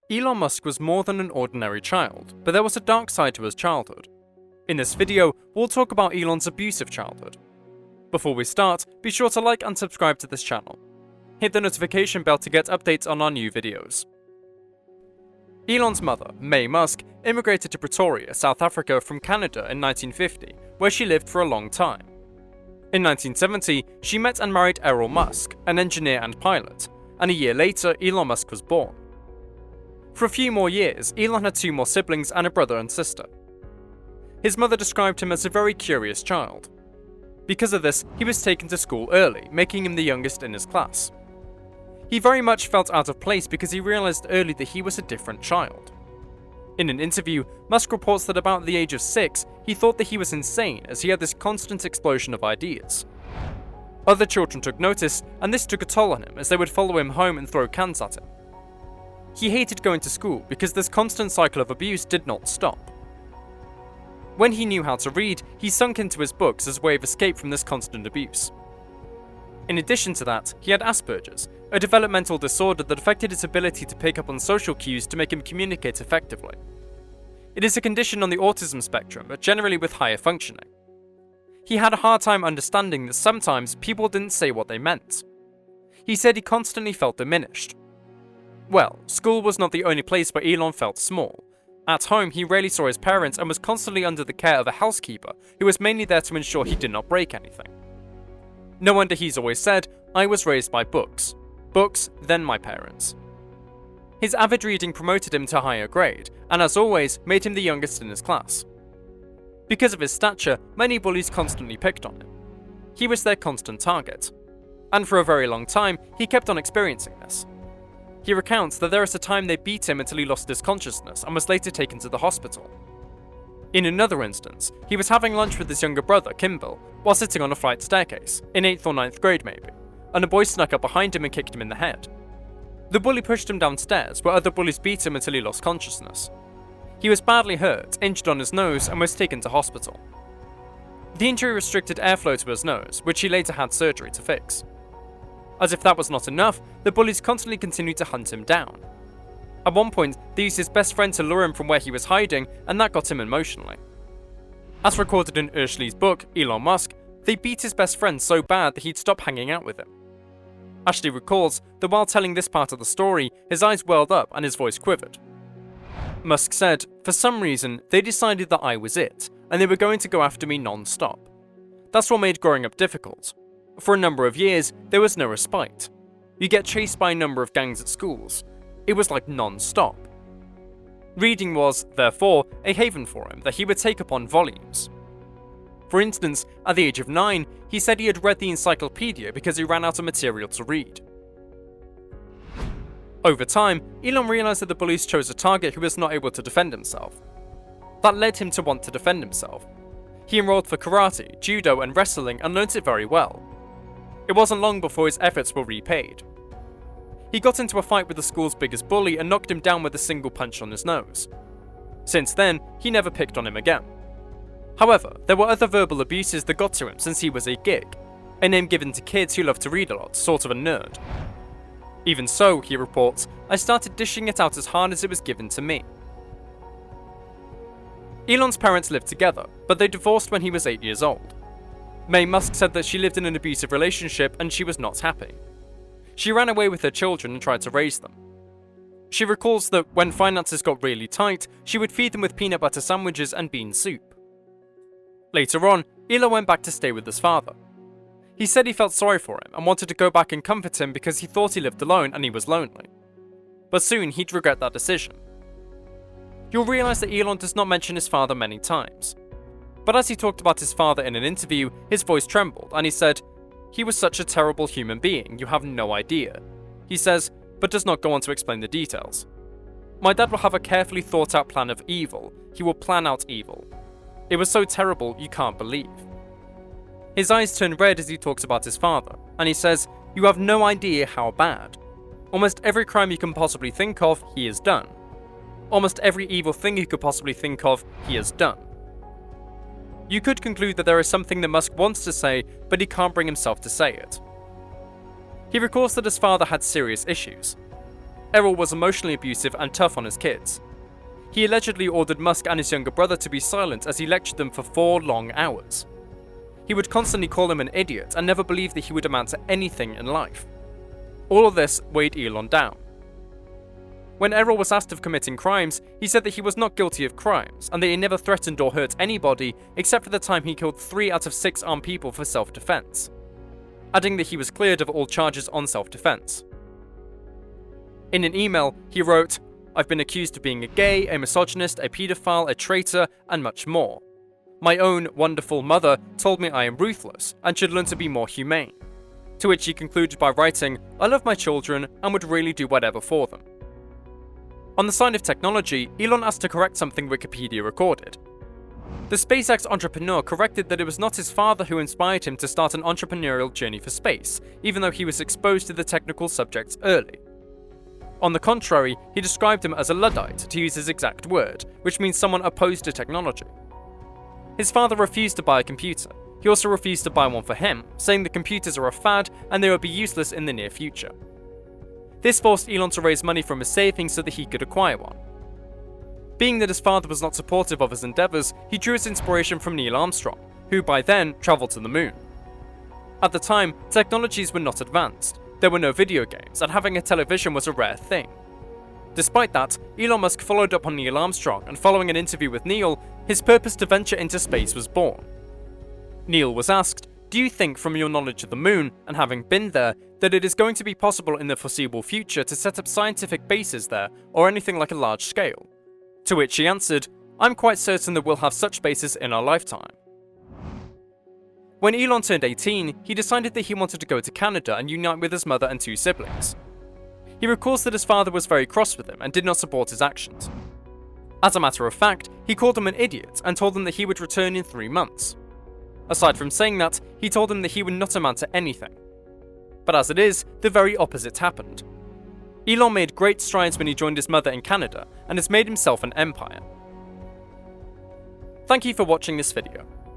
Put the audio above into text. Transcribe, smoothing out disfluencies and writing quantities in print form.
Elon Musk was more than an ordinary child, but there was a dark side to his childhood. In this video, we'll talk about Elon's abusive childhood. Before we start, be sure to like and subscribe to this channel. Hit the notification bell to get updates on our new videos. Elon's mother, May Musk, immigrated to Pretoria, South Africa from Canada in 1950, where she lived for a long time. In 1970, she met and married Elon Musk, an engineer and pilot, and a year later, Elon Musk was born. For a few more years, Elon had 2 more siblings and a brother and sister. His mother described him as a very curious child. Because of this, he was taken to school early, making him the youngest in his class. He very much felt out of place because he realized early that he was a different child. In an interview, Musk reports that about the age of 6, he thought that he was insane as he had this constant explosion of ideas. Other children took notice, and this took a toll on him as they would follow him home and throw cans at him. He hated going to school because this constant cycle of abuse did not stop. When he knew how to read, he sunk into his books as a way of escape from this constant abuse. In addition to that, he had Asperger's, a developmental disorder that affected his ability to pick up on social cues to make him communicate effectively. It is a condition on the autism spectrum, but generally with higher functioning. He had a hard time understanding that sometimes people didn't say what they meant. He said he constantly felt diminished. Well, school was not the only place where Elon felt small. At home, he rarely saw his parents and was constantly under the care of a housekeeper who was mainly there to ensure he did not break anything. No wonder he's always said, "I was raised by books. Books, then my parents." His avid reading promoted him to a higher grade, and as always, made him the youngest in his class. Because of his stature, many bullies constantly picked on him. He was their constant target. And for a very long time, he kept on experiencing this. He recounts that there was a time they beat him until he lost his consciousness and was later taken to the hospital. In another instance, he was having lunch with his younger brother, Kimball, while sitting on a flight staircase, in 8th or 9th grade maybe, and a boy snuck up behind him and kicked him in the head. The bully pushed him downstairs, where other bullies beat him until he lost consciousness. He was badly hurt, injured on his nose, and was taken to hospital. The injury restricted airflow to his nose, which he later had surgery to fix. As if that was not enough, the bullies constantly continued to hunt him down. At one point, they used his best friend to lure him from where he was hiding, and that got him emotionally. As recorded in Urshley's book, Elon Musk, they beat his best friend so bad that he'd stop hanging out with him. Ashley recalls that while telling this part of the story, his eyes welled up and his voice quivered. Musk said, "For some reason, they decided that I was it, and they were going to go after me non-stop. That's what made growing up difficult. For a number of years, there was no respite. You get chased by a number of gangs at schools. It was like non-stop. Reading was, therefore, a haven for him that he would take upon volumes. For instance, at the age of 9, he said he had read the encyclopedia because he ran out of material to read." Over time, Elon realized that the bullies chose a target who was not able to defend himself. That led him to want to defend himself. He enrolled for karate, judo, and wrestling and learnt it very well. It wasn't long before his efforts were repaid. He got into a fight with the school's biggest bully and knocked him down with a single punch on his nose. Since then, he never picked on him again. However, there were other verbal abuses that got to him since he was a geek, a name given to kids who love to read a lot, sort of a nerd. Even so, he reports, I started dishing it out as hard as it was given to me. Elon's parents lived together, but they divorced when he was 8 years old. May Musk said that she lived in an abusive relationship and she was not happy. She ran away with her children and tried to raise them. She recalls that when finances got really tight, she would feed them with peanut butter sandwiches and bean soup. Later on, Elon went back to stay with his father. He said he felt sorry for him and wanted to go back and comfort him because he thought he lived alone and he was lonely. But soon he'd regret that decision. You'll realize that Elon does not mention his father many times. But as he talked about his father in an interview, his voice trembled and he said, "He was such a terrible human being, you have no idea." He says, but does not go on to explain the details. "My dad will have a carefully thought out plan of evil. He will plan out evil. It was so terrible you can't believe." His eyes turn red as he talks about his father, and he says, "You have no idea how bad. Almost every crime you can possibly think of, he has done. Almost every evil thing you could possibly think of, he has done." You could conclude that there is something that Musk wants to say, but he can't bring himself to say it. He recalls that his father had serious issues. Errol was emotionally abusive and tough on his kids. He allegedly ordered Musk and his younger brother to be silent as he lectured them for 4 long hours. He would constantly call him an idiot and never believed that he would amount to anything in life. All of this weighed Elon down. When Errol was asked of committing crimes, he said that he was not guilty of crimes and that he never threatened or hurt anybody except for the time he killed 3 out of 6 armed people for self-defense, adding that he was cleared of all charges on self-defense. In an email, he wrote, "I've been accused of being a gay, a misogynist, a paedophile, a traitor, and much more. My own wonderful mother told me I am ruthless and should learn to be more humane." To which he concluded by writing, "I love my children and would really do whatever for them." On the side of technology, Elon asked to correct something Wikipedia recorded. The SpaceX entrepreneur corrected that it was not his father who inspired him to start an entrepreneurial journey for space, even though he was exposed to the technical subjects early. On the contrary, he described him as a Luddite, to use his exact word, which means someone opposed to technology. His father refused to buy a computer. He also refused to buy one for him, saying the computers are a fad and they would be useless in the near future. This forced Elon to raise money from his savings so that he could acquire one. Being that his father was not supportive of his endeavours, he drew his inspiration from Neil Armstrong, who by then travelled to the moon. At the time, technologies were not advanced. There were no video games, and having a television was a rare thing. Despite that, Elon Musk followed up on Neil Armstrong, and following an interview with Neil, his purpose to venture into space was born. Neil was asked, "Do you think from your knowledge of the moon, and having been there, that it is going to be possible in the foreseeable future to set up scientific bases there, or anything like a large scale?" To which he answered, "I'm quite certain that we'll have such bases in our lifetime." When Elon turned 18, he decided that he wanted to go to Canada and unite with his mother and 2 siblings. He recalls that his father was very cross with him and did not support his actions. As a matter of fact, he called him an idiot and told him that he would return in 3 months. Aside from saying that, he told him that he would not amount to anything. But as it is, the very opposite happened. Elon made great strides when he joined his mother in Canada and has made himself an empire. Thank you for watching this video.